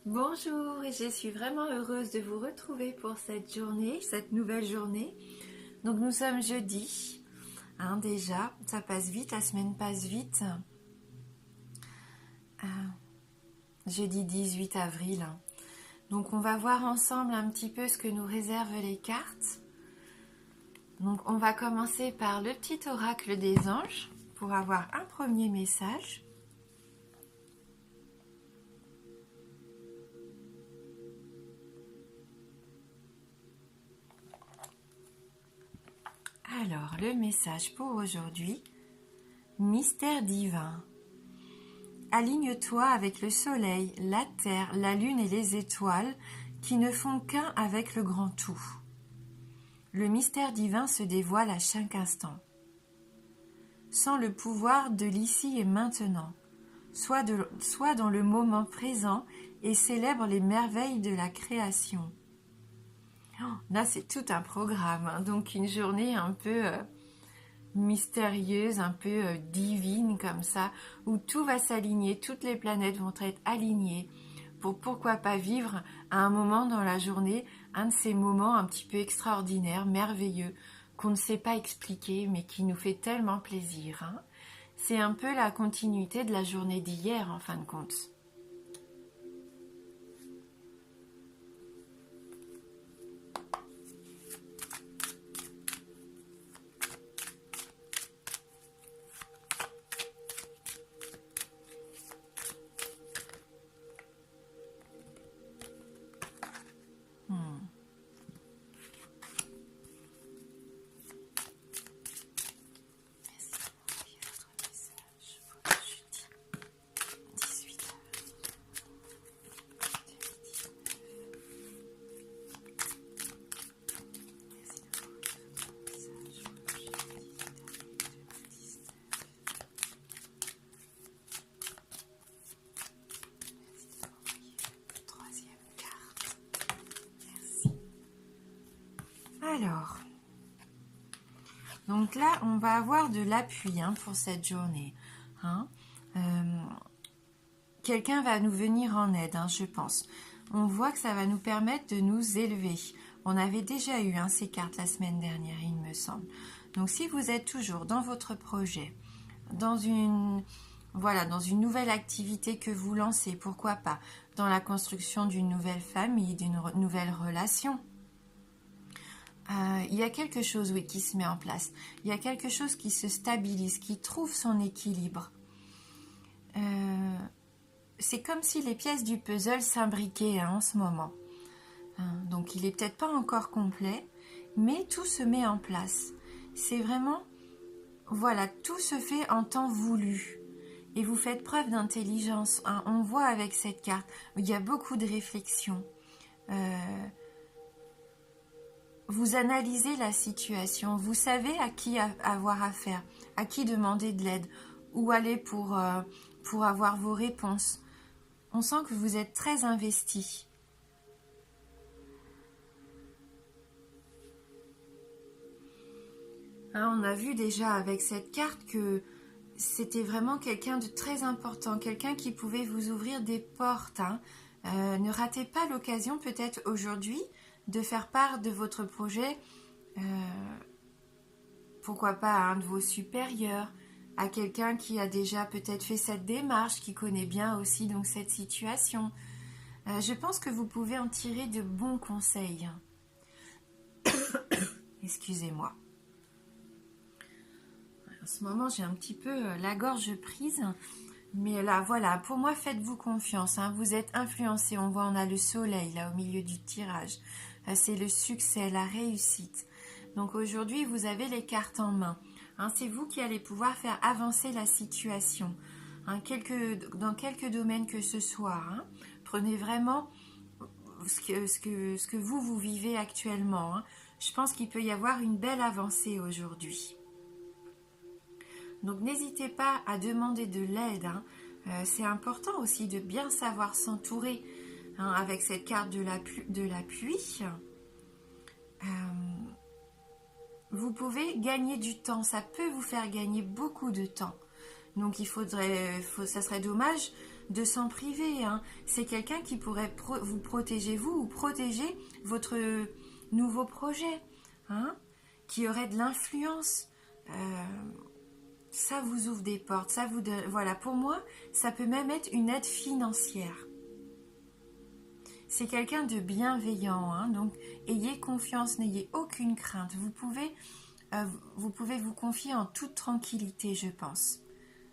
Bonjour, et je suis vraiment heureuse de vous retrouver pour cette journée, cette nouvelle journée. Donc nous sommes jeudi, déjà, ça passe vite, la semaine passe vite. Euh, Jeudi 18 avril. Donc on va voir ensemble un petit peu ce que nous réservent les cartes. Donc on va commencer par le petit oracle des anges pour avoir un premier message. Alors, le message pour aujourd'hui, mystère divin. Aligne-toi avec le soleil, la terre, la lune et les étoiles qui ne font qu'un avec le grand tout. Le mystère divin se dévoile à chaque instant. Sens le pouvoir de l'ici et maintenant. Sois dans le moment présent et célèbre les merveilles de la création. Là, c'est tout un programme, donc une journée un peu mystérieuse, un peu divine comme ça, où tout va s'aligner, toutes les planètes vont être alignées pour pourquoi pas vivre à un moment dans la journée, un de ces moments un petit peu extraordinaires, merveilleux, qu'on ne sait pas expliquer, mais qui nous fait tellement plaisir. C'est un peu la continuité de la journée d'hier, en fin de compte. Alors, donc là, on va avoir de l'appui pour cette journée. Quelqu'un va nous venir en aide, je pense. On voit que ça va nous permettre de nous élever. On avait déjà eu ces cartes la semaine dernière, il me semble. Donc si vous êtes toujours dans votre projet, dans une nouvelle activité que vous lancez, pourquoi pas, dans la construction d'une nouvelle famille, d'une nouvelle relation, il y a quelque chose, oui, qui se met en place. Il y a quelque chose qui se stabilise, qui trouve son équilibre. C'est comme si les pièces du puzzle s'imbriquaient en ce moment. Donc il n'est peut-être pas encore complet, mais tout se met en place. C'est vraiment, voilà, tout se fait en temps voulu. Et vous faites preuve d'intelligence. On voit avec cette carte, il y a beaucoup de réflexion. Vous analysez la situation, vous savez à qui avoir affaire, à qui demander de l'aide, où aller pour avoir vos réponses. On sent que vous êtes très investi. On a vu déjà avec cette carte que c'était vraiment quelqu'un de très important, quelqu'un qui pouvait vous ouvrir des portes. Ne ratez pas l'occasion peut-être aujourd'hui de faire part de votre projet, pourquoi pas à un de vos supérieurs, à quelqu'un qui a déjà peut-être fait cette démarche, qui connaît bien aussi donc cette situation. Je pense que vous pouvez en tirer de bons conseils. Excusez-moi. En ce moment, j'ai un petit peu la gorge prise. Mais là, voilà, pour moi, faites-vous confiance. Vous êtes influencé. On voit, on a le soleil là au milieu du tirage. C'est le succès, la réussite. Donc aujourd'hui, vous avez les cartes en main. C'est vous qui allez pouvoir faire avancer la situation. Dans quelques domaines que ce soit. Prenez vraiment ce que vous vivez actuellement. Je pense qu'il peut y avoir une belle avancée aujourd'hui. Donc n'hésitez pas à demander de l'aide. C'est important aussi de bien savoir s'entourer avec cette carte de la pluie. Vous pouvez gagner du temps. Ça peut vous faire gagner beaucoup de temps. Donc ça serait dommage de s'en priver. Hein. C'est quelqu'un qui pourrait vous protéger, vous, ou protéger votre nouveau projet, hein, qui aurait de l'influence. Ça vous ouvre des portes. Ça vous donne, voilà, pour moi, ça peut même être une aide financière. C'est quelqu'un de bienveillant, hein, donc ayez confiance, n'ayez aucune crainte. Vous pouvez vous confier en toute tranquillité, je pense.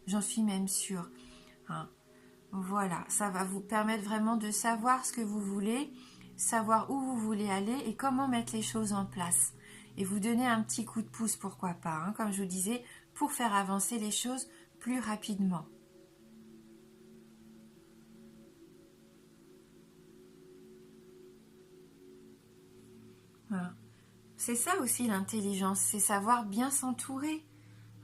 J'en suis même sûre. Hein. Voilà, ça va vous permettre vraiment de savoir ce que vous voulez, savoir où vous voulez aller et comment mettre les choses en place. Et vous donner un petit coup de pouce, pourquoi pas, hein, comme je vous disais, pour faire avancer les choses plus rapidement. Voilà. C'est ça aussi l'intelligence, c'est savoir bien s'entourer.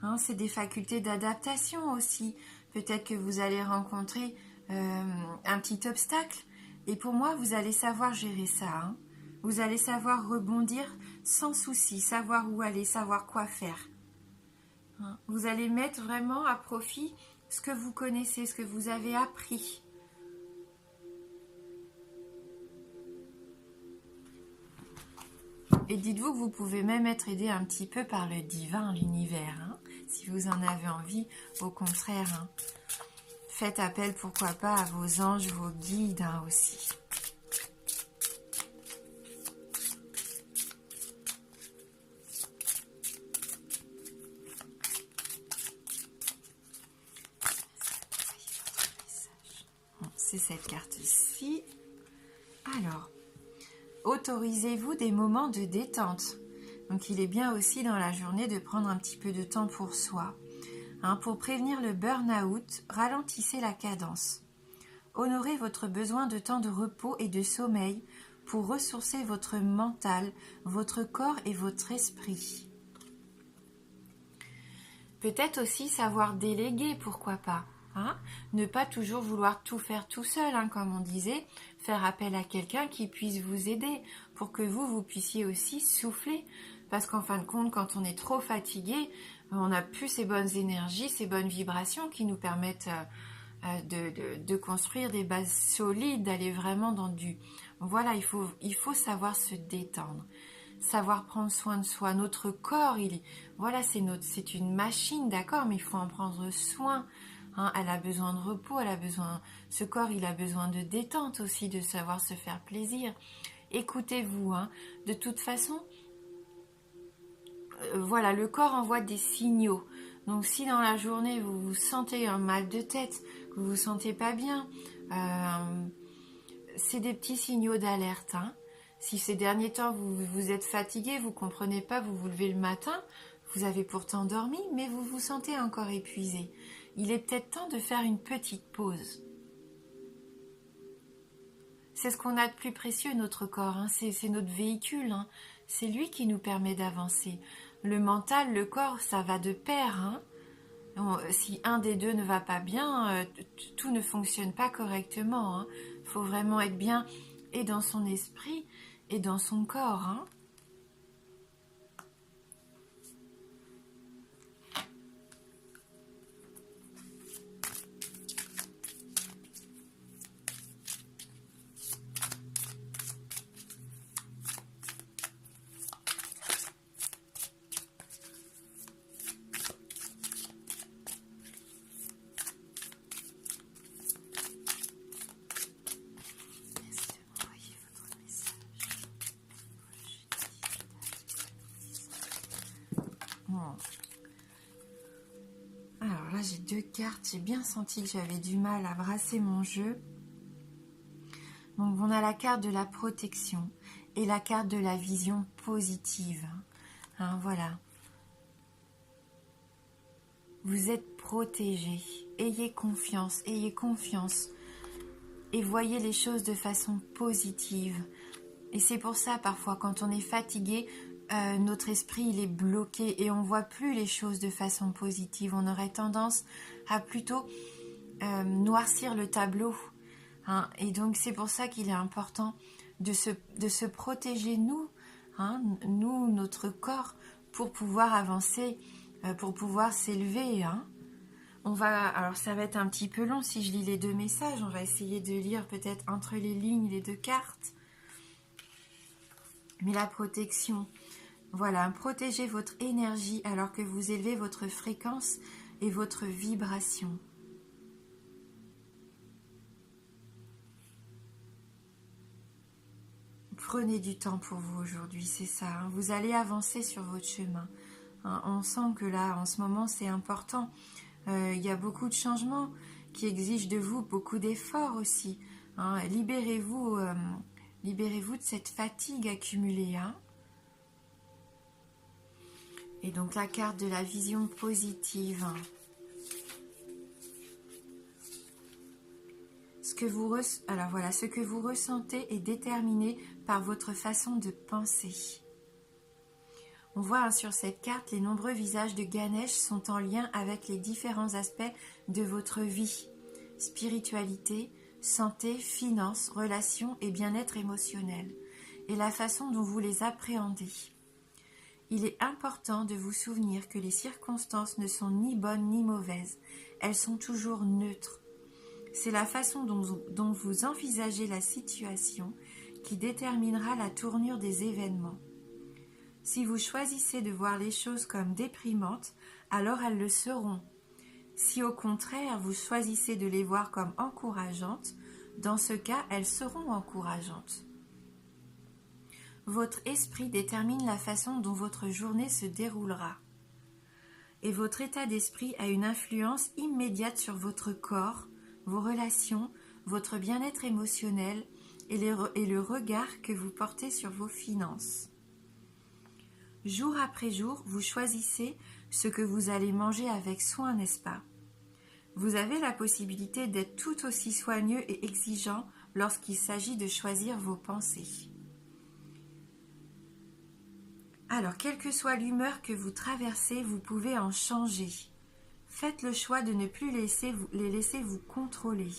Hein, c'est des facultés d'adaptation aussi. Peut-être que vous allez rencontrer un petit obstacle. Et pour moi, vous allez savoir gérer ça. Hein. Vous allez savoir rebondir sans souci, savoir où aller, savoir quoi faire. Hein. Vous allez mettre vraiment à profit ce que vous connaissez, ce que vous avez appris. Et dites-vous que vous pouvez même être aidé un petit peu par le divin, l'univers, hein, si vous en avez envie, au contraire. Hein. Faites appel, pourquoi pas, à vos anges, vos guides hein, aussi. Bon, c'est cette carte-ci. Alors, autorisez-vous des moments de détente. Donc il est bien aussi dans la journée de prendre un petit peu de temps pour soi. Hein, pour prévenir le burn-out, ralentissez la cadence. Honorez votre besoin de temps de repos et de sommeil pour ressourcer votre mental, votre corps et votre esprit. Peut-être aussi savoir déléguer, pourquoi pas. Hein, ne pas toujours vouloir tout faire tout seul, hein, comme on disait, faire appel à quelqu'un qui puisse vous aider pour que vous puissiez aussi souffler. Parce qu'en fin de compte, quand on est trop fatigué, on n'a plus ces bonnes énergies, ces bonnes vibrations qui nous permettent de construire des bases solides, d'aller vraiment dans du... Voilà, il faut savoir se détendre, savoir prendre soin de soi. Notre corps, voilà, c'est une machine, d'accord, mais il faut en prendre soin. Hein, elle a besoin de repos, ce corps, il a besoin de détente aussi, de savoir se faire plaisir. Écoutez-vous, hein, de toute façon, voilà, le corps envoie des signaux. Donc si dans la journée vous vous sentez un mal de tête, que vous vous sentez pas bien, c'est des petits signaux d'alerte. Hein. Si ces derniers temps vous êtes fatigué, vous comprenez pas, vous vous levez le matin, vous avez pourtant dormi, mais vous vous sentez encore épuisé. Il est peut-être temps de faire une petite pause. C'est ce qu'on a de plus précieux, notre corps. Hein. C'est notre véhicule. Hein. C'est lui qui nous permet d'avancer. Le mental, le corps, ça va de pair. Hein. Si un des deux ne va pas bien, tout ne fonctionne pas correctement. Hein. Faut vraiment être bien et dans son esprit et dans son corps. Hein. Alors là, j'ai deux cartes. J'ai bien senti que j'avais du mal à brasser mon jeu. Donc, on a la carte de la protection et la carte de la vision positive. Hein, voilà. Vous êtes protégé. Ayez confiance et voyez les choses de façon positive. Et c'est pour ça, parfois, quand on est fatigué, notre esprit il est bloqué et on voit plus les choses de façon positive. On aurait tendance à plutôt noircir le tableau. Hein. Et donc c'est pour ça qu'il est important de se protéger nous, hein, nous, notre corps, pour pouvoir avancer, pour pouvoir s'élever. Hein. Alors ça va être un petit peu long si je lis les deux messages. On va essayer de lire peut-être entre les lignes les deux cartes. Mais la protection, voilà, protégez votre énergie alors que vous élevez votre fréquence et votre vibration. Prenez du temps pour vous aujourd'hui, c'est ça. Hein. Vous allez avancer sur votre chemin. Hein. On sent que là, en ce moment, c'est important. Il y a beaucoup de changements qui exigent de vous beaucoup d'efforts aussi. Hein. Libérez-vous de cette fatigue accumulée. Hein. Et donc la carte de la vision positive. Alors voilà, ce que vous ressentez est déterminé par votre façon de penser. On voit sur cette carte, les nombreux visages de Ganesh sont en lien avec les différents aspects de votre vie. Spiritualité, santé, finances, relations et bien-être émotionnel. Et la façon dont vous les appréhendez. Il est important de vous souvenir que les circonstances ne sont ni bonnes ni mauvaises. Elles sont toujours neutres. C'est la façon dont vous envisagez la situation qui déterminera la tournure des événements. Si vous choisissez de voir les choses comme déprimantes, alors elles le seront. Si au contraire vous choisissez de les voir comme encourageantes, dans ce cas elles seront encourageantes. Votre esprit détermine la façon dont votre journée se déroulera. Et votre état d'esprit a une influence immédiate sur votre corps, vos relations, votre bien-être émotionnel et le regard que vous portez sur vos finances. Jour après jour, vous choisissez ce que vous allez manger avec soin, n'est-ce pas? Vous avez la possibilité d'être tout aussi soigneux et exigeant lorsqu'il s'agit de choisir vos pensées. Alors, quelle que soit l'humeur que vous traversez, vous pouvez en changer. Faites le choix de ne plus les laisser vous contrôler.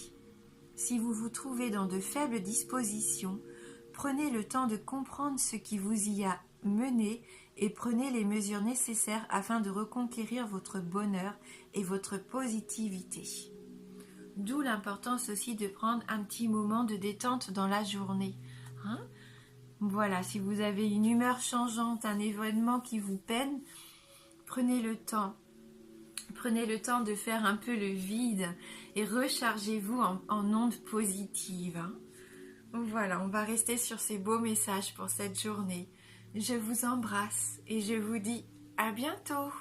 Si vous vous trouvez dans de faibles dispositions, prenez le temps de comprendre ce qui vous y a mené et prenez les mesures nécessaires afin de reconquérir votre bonheur et votre positivité. D'où l'importance aussi de prendre un petit moment de détente dans la journée. Hein? Voilà, si vous avez une humeur changeante, un événement qui vous peine, prenez le temps. Prenez le temps de faire un peu le vide et rechargez-vous en ondes positives. Hein. Voilà, on va rester sur ces beaux messages pour cette journée. Je vous embrasse et je vous dis à bientôt.